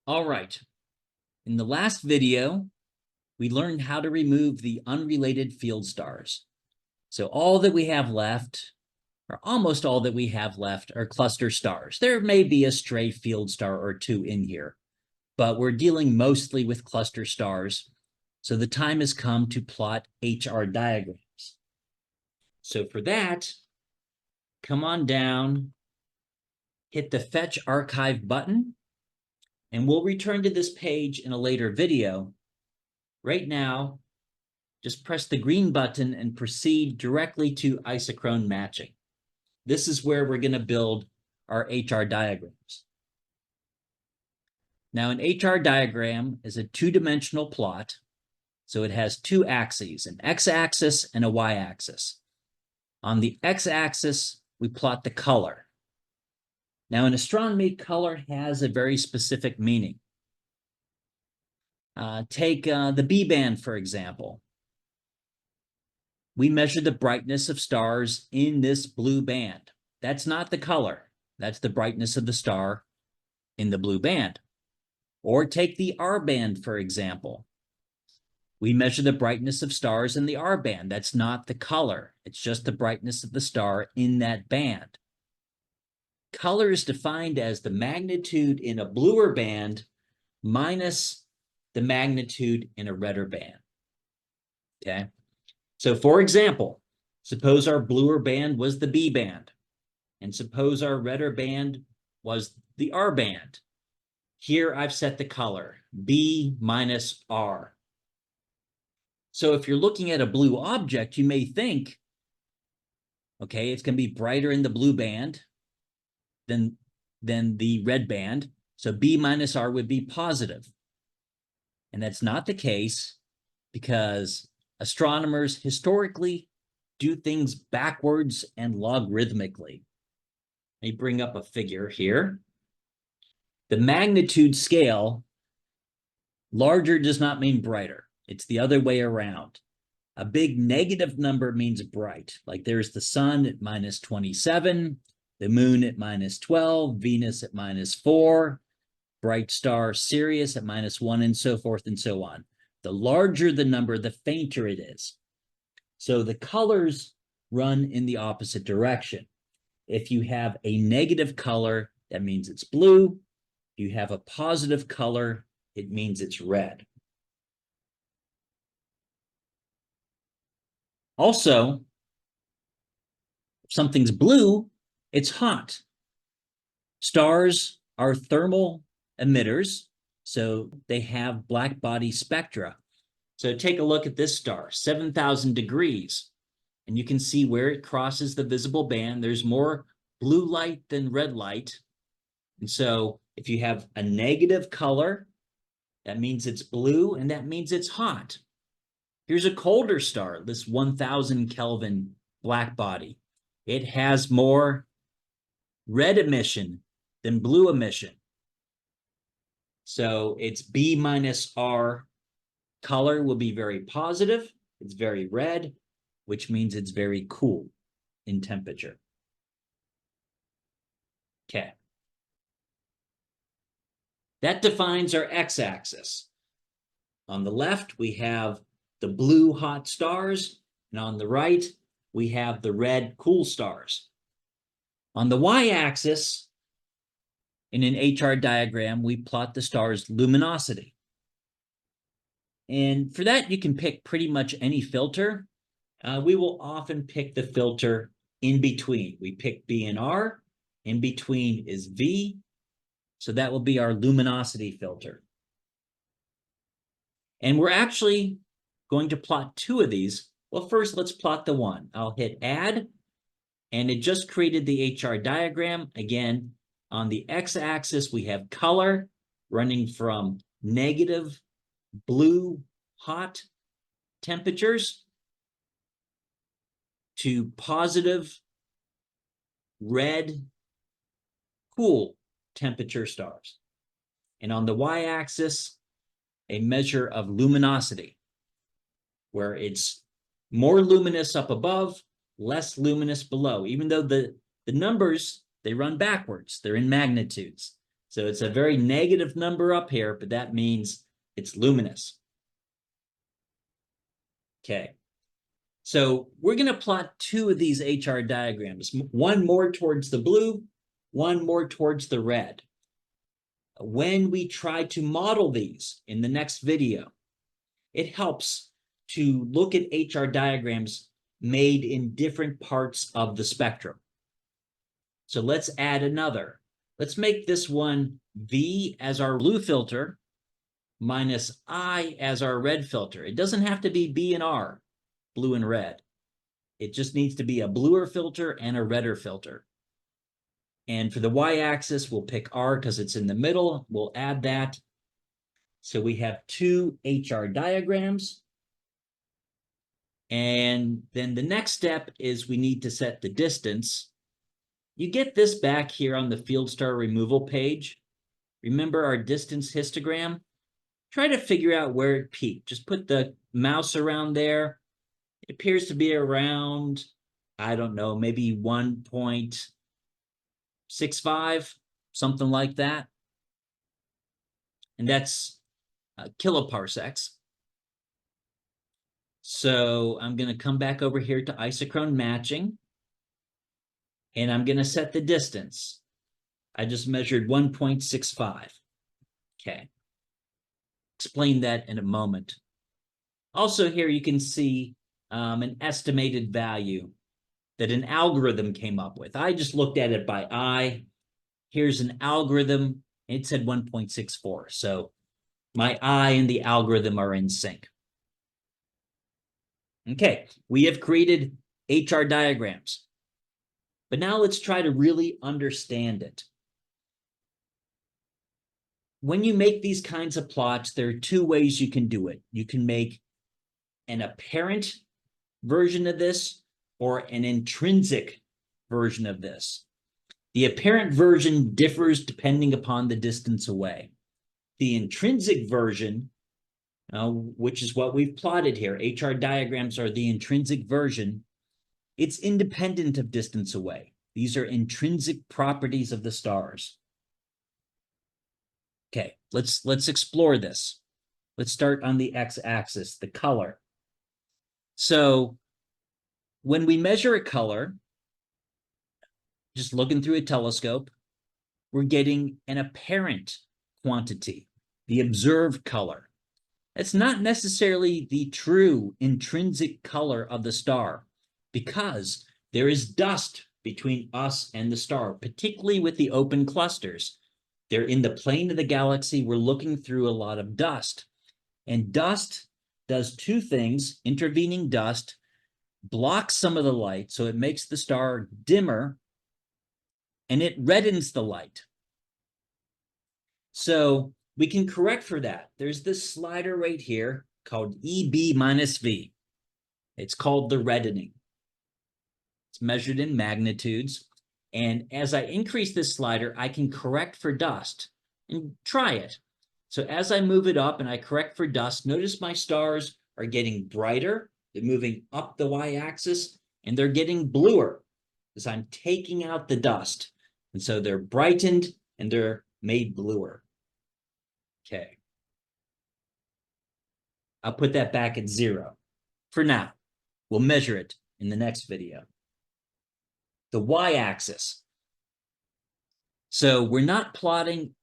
All right. In the last video, we learned how to remove the unrelated field stars. So all that we have left, or almost all that we have left, are cluster stars. There may be a stray field star or two in here, but we're dealing mostly with cluster stars. So the time has come to plot HR diagrams. So for that, come on down, hit the Fetch Archive button, and we'll return to this page in a later video. Right now, just press the green button and proceed directly to isochrone matching. This is where we're going to build our HR diagrams. Now, an HR diagram is a two-dimensional plot, so it has two axes, an x-axis and a y-axis. On the x-axis, we plot the color. Now, in astronomy, color has a very specific meaning. Take the B band, for example. We measure the brightness of stars in this blue band. That's not the color. That's the brightness of the star in the blue band. Or take the R band, for example. We measure the brightness of stars in the R band. That's not the color. It's just the brightness of the star in that band. Color is defined as the magnitude in a bluer band minus the magnitude in a redder band. Okay? So for example, suppose our bluer band was the B band, and suppose our redder band was the R band. Here I've set the color, B minus R. So if you're looking at a blue object, you may think, okay, it's going to be brighter in the blue band than the red band, so B minus R would be positive. And that's not the case because astronomers historically do things backwards and logarithmically. Let me bring up a figure here. The magnitude scale, larger does not mean brighter. It's the other way around. A big negative number means bright. Like there's the sun at minus 27, the moon at minus 12, Venus at minus 4, bright star Sirius at minus 1, and so forth and so on. The larger the number, the fainter it is. So the colors run in the opposite direction. If you have a negative color, that means it's blue. If you have a positive color, it means it's red. Also, if something's blue, it's hot. Stars are thermal emitters, so they have black body spectra. So take a look at this star, 7,000 degrees, and you can see where it crosses the visible band. There's more blue light than red light. And so if you have a negative color, that means it's blue, and that means it's hot. Here's a colder star, this 1,000 Kelvin black body. It has more red emission than blue emission. So its B minus R color will be very positive. It's very red, which means it's very cool in temperature. Okay. That defines our x-axis. On the left, we have the blue hot stars, and on the right, we have the red cool stars. On the y-axis, in an HR diagram, we plot the star's luminosity. And for that, you can pick pretty much any filter. We will often pick the filter in between. We pick B and R. In between is V. So that will be our luminosity filter. And we're actually going to plot two of these. Well, first, let's plot the one. I'll hit Add, and it just created the HR diagram. Again, on the x-axis, we have color running from negative blue hot temperatures to positive red cool temperature stars. And on the y-axis, a measure of luminosity, where it's more luminous up above, less luminous below, even though the numbers, they run backwards. They're in magnitudes. So it's a very negative number up here, but that means it's luminous. Okay. So we're going to plot two of these HR diagrams, one more towards the blue, one more towards the red. When we try to model these in the next video, it helps to look at HR diagrams made in different parts of the spectrum. So let's add another. Let's make this one V as our blue filter minus I as our red filter. It doesn't have to be B and R, blue and red. It just needs to be a bluer filter and a redder filter. And for the y-axis, we'll pick R because it's in the middle. We'll add that. So we have two HR diagrams. And then the next step is we need to set the distance. You get this back here on the field star removal page. Remember our distance histogram? Try to figure out where it peaked. Just put the mouse around there. It appears to be around, I don't know, maybe 1.65, something like that. And that's kiloparsecs. So I'm going to come back over here to isochrone matching. And I'm going to set the distance. I just measured 1.65. Okay. Explain that in a moment. Also here you can see an estimated value that an algorithm came up with. I just looked at it by eye. Here's an algorithm. It said 1.64. So my eye and the algorithm are in sync. Okay, we have created HR diagrams. But now let's try to really understand it. When you make these kinds of plots, there are two ways you can do it. You can make an apparent version of this or an intrinsic version of this. The apparent version differs depending upon the distance away. The intrinsic version, which is what we've plotted here, HR diagrams are the intrinsic version. It's independent of distance away. These are intrinsic properties of the stars. Okay, let's explore this. Let's start on the x-axis, the color. So when we measure a color, just looking through a telescope, we're getting an apparent quantity, the observed color. It's not necessarily the true intrinsic color of the star because there is dust between us and the star, particularly with the open clusters. They're in the plane of the galaxy. We're looking through a lot of dust. And dust does two things. Intervening dust blocks some of the light, so it makes the star dimmer, and it reddens the light. So we can correct for that. There's this slider right here called EB minus V. It's called the reddening. It's measured in magnitudes. And as I increase this slider, I can correct for dust and try it. So as I move it up and I correct for dust, notice my stars are getting brighter. They're moving up the y-axis and they're getting bluer as I'm taking out the dust. And so they're brightened and they're made bluer. Okay. I'll put that back at 0 for now. We'll measure it in the next video. The y-axis. So we're not plotting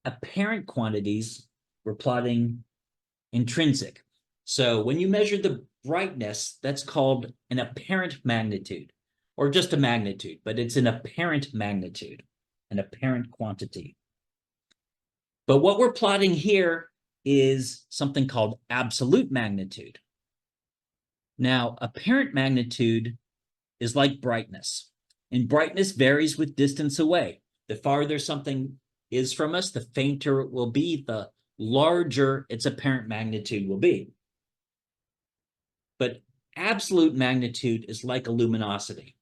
apparent quantities, we're plotting intrinsic. So when you measure the brightness, that's called an apparent magnitude, or just a magnitude, but it's an apparent magnitude, an apparent quantity. But what we're plotting here is something called absolute magnitude. Now, apparent magnitude is like brightness. And brightness varies with distance away. The farther something is from us, the fainter it will be, the larger its apparent magnitude will be. But absolute magnitude is like a luminosity.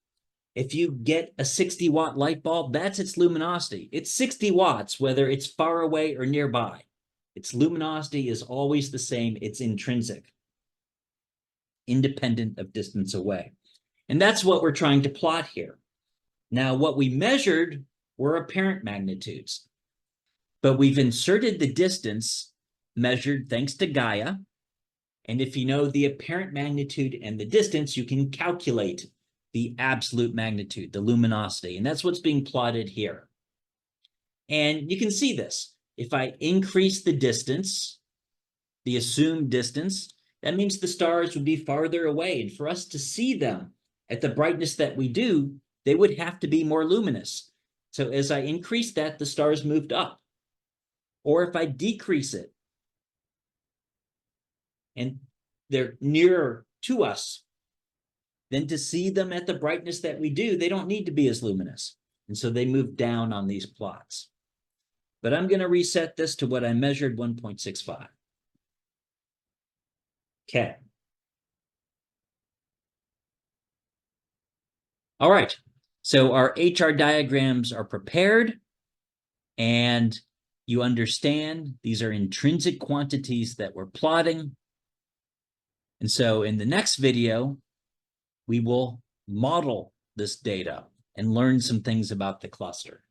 If you get a 60-watt light bulb, that's its luminosity. It's 60 watts, whether it's far away or nearby. Its luminosity is always the same. It's intrinsic, independent of distance away. And that's what we're trying to plot here. Now, what we measured were apparent magnitudes. But we've inserted the distance measured thanks to Gaia. And if you know the apparent magnitude and the distance, you can calculate the absolute magnitude, the luminosity. And that's what's being plotted here. And you can see this. If I increase the distance, the assumed distance, that means the stars would be farther away. And for us to see them at the brightness that we do, they would have to be more luminous. So as I increase that, the stars moved up. Or if I decrease it and they're nearer to us, then to see them at the brightness that we do, they don't need to be as luminous. And so they move down on these plots. But I'm going to reset this to what I measured, 1.65. Okay. All right. So our HR diagrams are prepared, and you understand these are intrinsic quantities that we're plotting. And so in the next video, we will model this data and learn some things about the cluster.